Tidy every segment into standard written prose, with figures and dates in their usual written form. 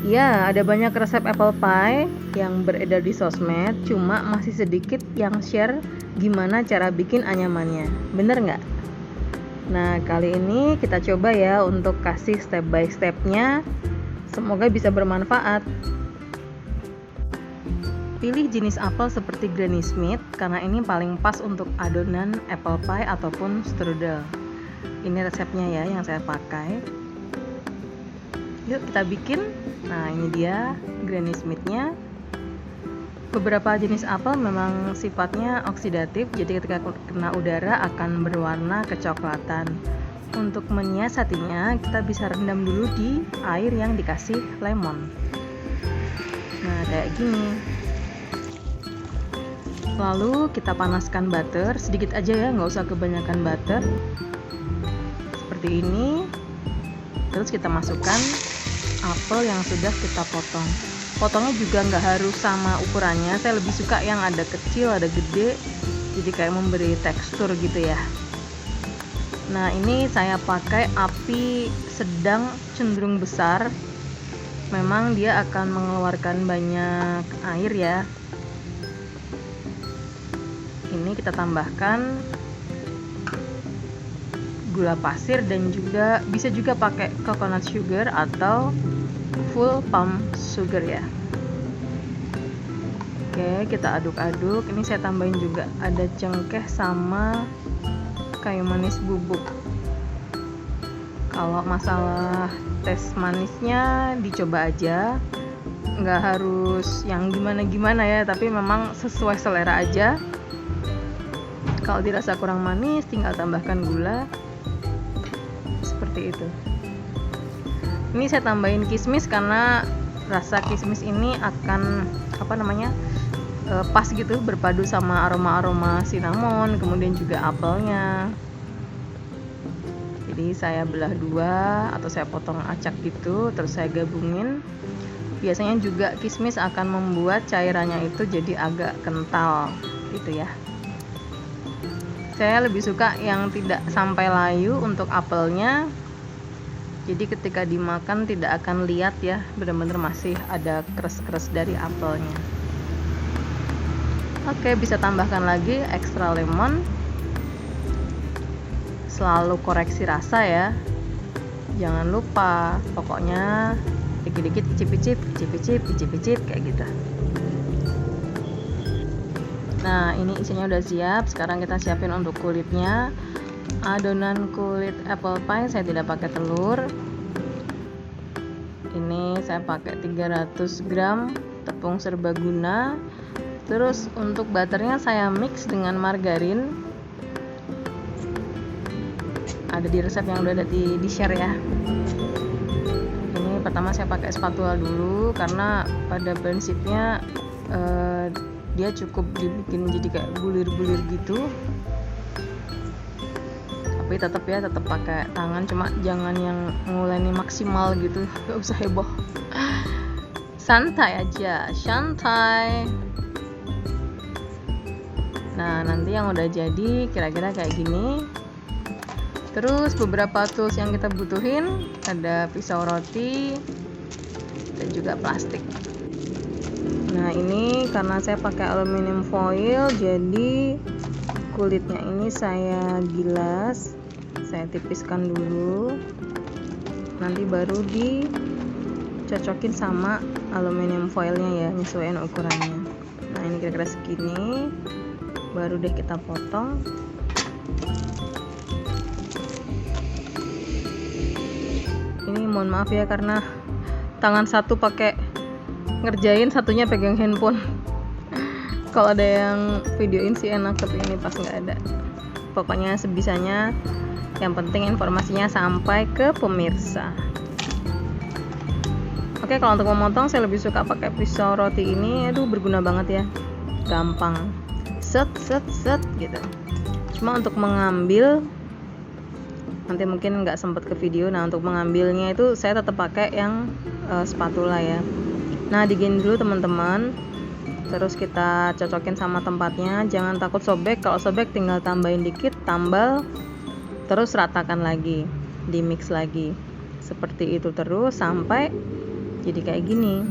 Ya, ada banyak resep apple pie yang beredar di sosmed, cuma masih sedikit yang share gimana cara bikin anyamannya. Bener nggak? Nah, kali ini kita coba ya untuk kasih step by stepnya. Semoga bisa bermanfaat. Pilih jenis apel seperti Granny Smith karena ini paling pas untuk adonan apple pie ataupun strudel. Ini resepnya ya yang saya pakai. Yuk kita bikin. Nah, ini dia Granny Smith-nya. Beberapa jenis apel memang sifatnya oksidatif, jadi ketika kena udara akan berwarna kecoklatan. Untuk menyiasatinya, kita bisa rendam dulu di air yang dikasih lemon. Nah, kayak gini. Lalu kita panaskan butter, sedikit aja ya, nggak usah kebanyakan butter. Seperti ini. Terus kita masukkan apel yang sudah kita potong. Potongnya juga nggak harus sama ukurannya, saya lebih suka yang ada kecil ada gede, jadi kayak memberi tekstur gitu ya. Nah, ini saya pakai api sedang cenderung besar, memang dia akan mengeluarkan banyak air ya. Ini kita tambahkan gula pasir dan juga bisa juga pakai coconut sugar atau full palm sugar ya. Oke, kita aduk-aduk. Ini saya tambahin juga ada cengkeh sama kayu manis bubuk. Kalau masalah tes manisnya dicoba aja, nggak harus yang gimana-gimana ya, tapi memang sesuai selera aja. Kalau dirasa kurang manis, tinggal tambahkan gula. Seperti itu. Ini saya tambahin kismis karena rasa kismis ini akan pas gitu, berpadu sama aroma-aroma cinnamon, kemudian juga apelnya. Jadi saya belah dua atau saya potong acak gitu, terus saya gabungin. Biasanya juga kismis akan membuat cairannya itu jadi agak kental gitu ya. Saya lebih suka yang tidak sampai layu untuk apelnya. Jadi ketika dimakan tidak akan lihat ya, benar-benar masih ada keras-keras dari apelnya. Oke, bisa tambahkan lagi ekstra lemon. Selalu koreksi rasa ya. Jangan lupa, pokoknya dikit-dikit icip-icip kayak gitu. Nah, ini isinya udah siap. Sekarang kita siapin untuk kulitnya. Adonan kulit apple pie saya tidak pakai telur. Ini saya pakai 300 gram tepung serbaguna. Terus untuk butternya saya mix dengan margarin. Ada di resep yang udah ada di share ya. Ini pertama saya pakai spatula dulu karena pada prinsipnya dia cukup dibikin jadi kayak bulir-bulir gitu. Tapi tetap pakai tangan, cuma jangan yang nguleni maksimal gitu, gak usah heboh, santai aja, santai. Nah, nanti yang udah jadi kira-kira kayak gini. Terus beberapa tools yang kita butuhin, ada pisau roti dan juga plastik. Nah, ini karena saya pakai aluminium foil, jadi kulitnya ini saya gilas, saya tipiskan dulu, nanti baru dicocokin sama aluminium foilnya ya, nyesuaiin ukurannya. Nah, ini kira-kira segini, baru deh kita potong. Ini mohon maaf ya karena tangan satu pakai ngerjain, satunya pegang handphone. Kalau ada yang videoin sih enak, tapi ini pas nggak ada. Pokoknya sebisanya, yang penting informasinya sampai ke pemirsa. Oke, kalau untuk memotong saya lebih suka pakai pisau roti ini. Aduh, berguna banget ya, gampang, set gitu. Cuma untuk mengambil nanti mungkin nggak sempat ke video. Nah, untuk mengambilnya itu saya tetap pakai yang spatula ya. Nah, digini dulu teman-teman. Terus kita cocokin sama tempatnya, jangan takut sobek. Kalau sobek tinggal tambahin dikit tambal, terus ratakan lagi, di mix lagi. Seperti itu terus sampai jadi kayak gini.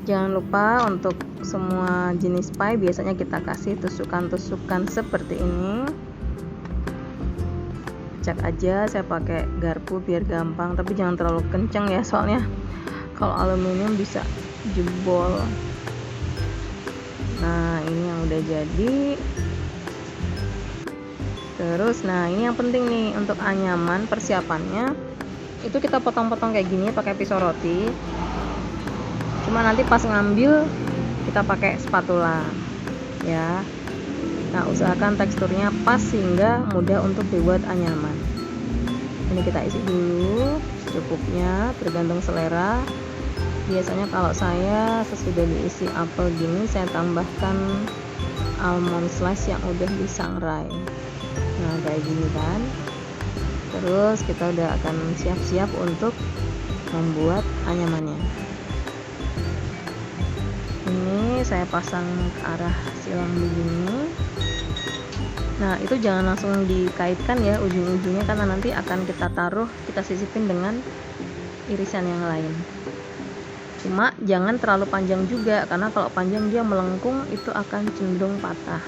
Jangan lupa untuk semua jenis pie biasanya kita kasih tusukan-tusukan seperti ini. Cek aja, saya pakai garpu biar gampang, tapi jangan terlalu kenceng ya, soalnya kalau aluminium bisa jebol. Nah, ini yang udah jadi. Terus, nah ini yang penting nih untuk anyaman persiapannya. Itu kita potong-potong kayak gini pakai pisau roti. Cuma nanti pas ngambil kita pakai spatula ya. Nah, usahakan teksturnya pas sehingga mudah untuk dibuat anyaman. Ini kita isi dulu secukupnya, tergantung selera. Biasanya kalau saya sesudah diisi apel gini, saya tambahkan almond slice yang udah disangrai. Nah, kayak gini kan. Terus kita udah akan siap-siap untuk membuat anyamannya. Ini saya pasang ke arah silang begini. Nah, itu jangan langsung dikaitkan ya ujung-ujungnya, karena nanti akan kita taruh, kita sisipin dengan irisan yang lain. Cuma jangan terlalu panjang juga, karena kalau panjang dia melengkung, itu akan cenderung patah.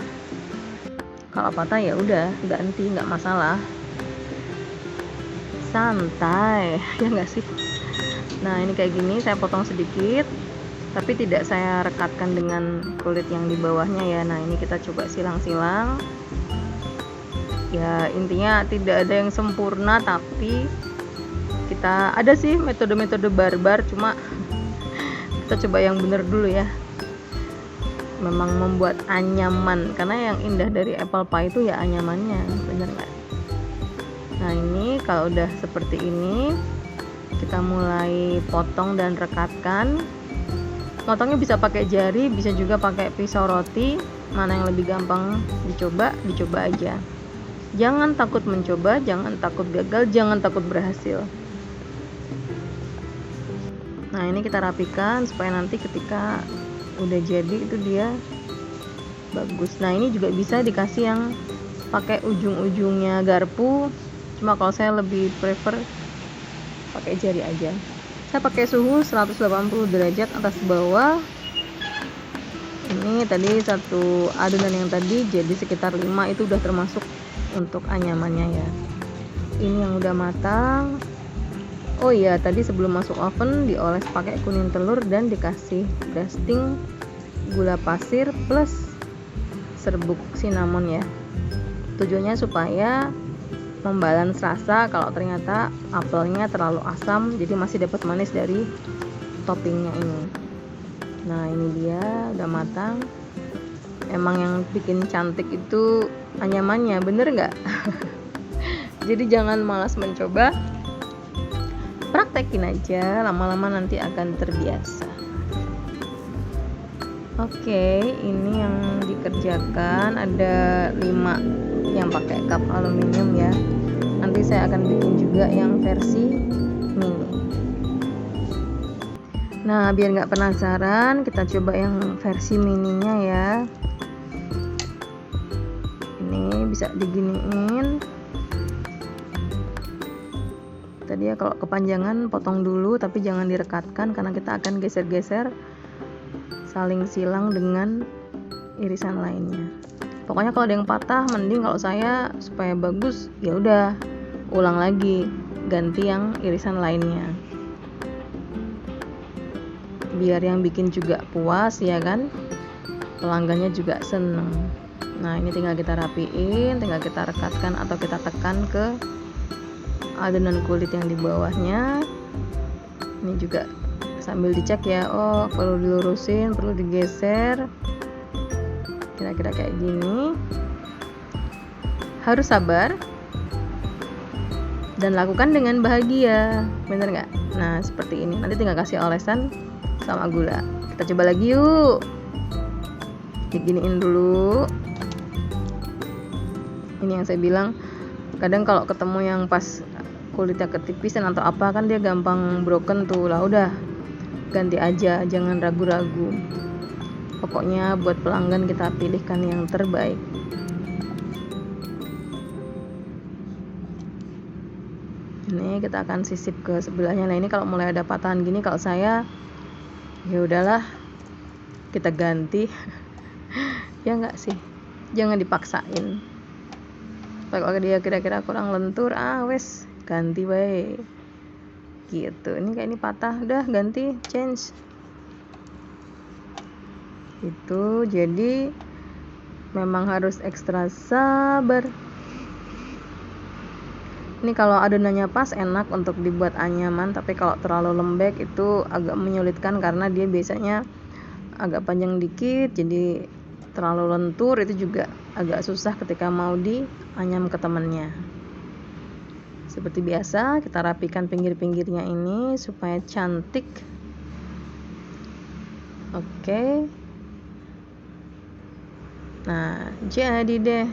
Kalau patah ya udah ganti, nggak masalah, santai ya nggak sih. Nah, ini kayak gini saya potong sedikit, tapi tidak saya rekatkan dengan kulit yang di bawahnya ya. Nah, ini kita coba silang-silang ya. Intinya tidak ada yang sempurna, tapi kita ada sih metode-metode barbar, cuma kita coba yang bener dulu ya. Memang membuat anyaman, karena yang indah dari apple pie itu ya anyamannya, bener nggak? Nah, ini kalau udah seperti ini, kita mulai potong dan rekatkan. Potongnya bisa pakai jari, bisa juga pakai pisau roti. Mana yang lebih gampang dicoba aja. Jangan takut mencoba, jangan takut gagal, jangan takut berhasil. Nah, ini kita rapikan supaya nanti ketika udah jadi itu dia bagus. Nah, ini juga bisa dikasih yang pakai ujung-ujungnya garpu. Cuma kalau saya lebih prefer pakai jari aja. Saya pakai suhu 180 derajat atas bawah. Ini tadi satu adonan yang tadi jadi sekitar 5, itu udah termasuk untuk anyamannya ya. Ini yang udah matang. Oh iya, tadi sebelum masuk oven dioles pakai kuning telur dan dikasih dusting gula pasir plus serbuk cinnamon ya. Tujuannya supaya membalance rasa kalau ternyata apelnya terlalu asam, jadi masih dapat manis dari toppingnya ini. Nah, ini dia udah matang. Emang yang bikin cantik itu anyamannya, bener nggak? Jadi jangan malas mencoba, praktekin aja, lama-lama nanti akan terbiasa. Oke, ini yang dikerjakan ada 5 yang pakai cup aluminium ya. Nanti saya akan bikin juga yang versi mini. Nah, biar nggak penasaran, kita coba yang versi mininya ya. Ini bisa diginiin. Tadi ya kalau kepanjangan potong dulu, tapi jangan direkatkan karena kita akan geser-geser, saling silang dengan irisan lainnya. Pokoknya kalau ada yang patah, mending kalau saya supaya bagus ya udah ulang lagi, ganti yang irisan lainnya. Biar yang bikin juga puas ya kan, pelanggannya juga seneng. Nah, ini tinggal kita rapiin, tinggal kita rekatkan atau kita tekan ke adonan kulit yang di bawahnya. Ini juga sambil dicek ya, oh perlu dilurusin, perlu digeser, kira-kira kayak gini. Harus sabar dan lakukan dengan bahagia, bener nggak? Nah, seperti ini. Nanti tinggal kasih olesan sama gula. Kita coba lagi yuk. Diginiin dulu. Ini yang saya bilang, kadang kalau ketemu yang pas kulitnya ketipisan atau apa kan dia gampang broken tuh. Lah udah ganti aja, jangan ragu-ragu. Pokoknya buat pelanggan kita pilihkan yang terbaik. Nih kita akan sisip ke sebelahnya. Nah ini kalau mulai ada patahan gini, kalau saya ya udahlah kita ganti. Ya enggak sih, jangan dipaksain. Kalau dia kira-kira kurang lentur, wes ganti bae gitu. Ini kayak ini patah, udah ganti, change itu. Jadi memang harus ekstra sabar. Ini kalau adonannya pas enak untuk dibuat anyaman, tapi kalau terlalu lembek itu agak menyulitkan karena dia biasanya agak panjang dikit, jadi terlalu lentur itu juga agak susah ketika mau dianyam ke temennya. Seperti biasa kita rapikan pinggir-pinggirnya ini supaya cantik. Oke. Nah jadi deh.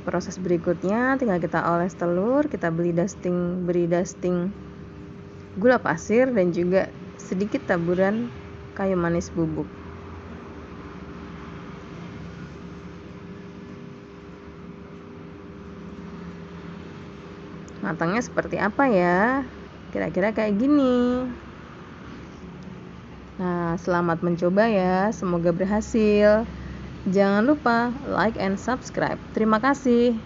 Proses berikutnya tinggal kita oles telur, kita beri dusting gula pasir dan juga sedikit taburan kayu manis bubuk. Matangnya seperti apa ya? Kira-kira kayak gini. Nah, selamat mencoba ya, semoga berhasil. Jangan lupa like and subscribe. Terima kasih.